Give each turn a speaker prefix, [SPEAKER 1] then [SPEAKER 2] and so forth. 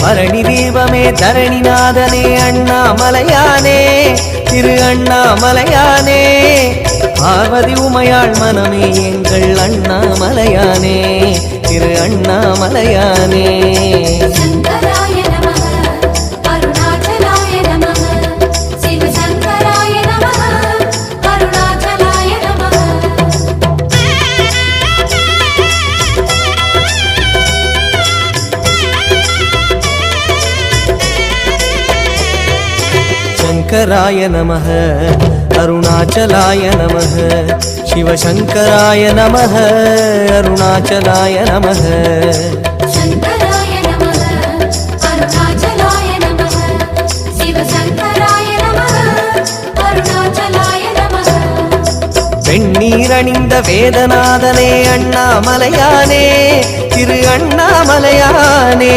[SPEAKER 1] பரணி தீபமே தரணிநாதனே அண்ணாமலையானே திரு அண்ணாமலையானே பார்வதி உமையாள் மனமே எங்கள் அண்ணாமலையானே திரு அண்ணாமலையானே शंकराय नमः अरुणाचलाय नमः शिवशंकराय नमः अरुणाचलाय नमः
[SPEAKER 2] शंकराय नमः अरुणाचलाय नमः शिवशंकराय नमः अरुणाचलाय नमः
[SPEAKER 1] வெண்ணீரணிந்த வேதநாதனே அண்ணாமலையானே திரு அண்ணாமலையானே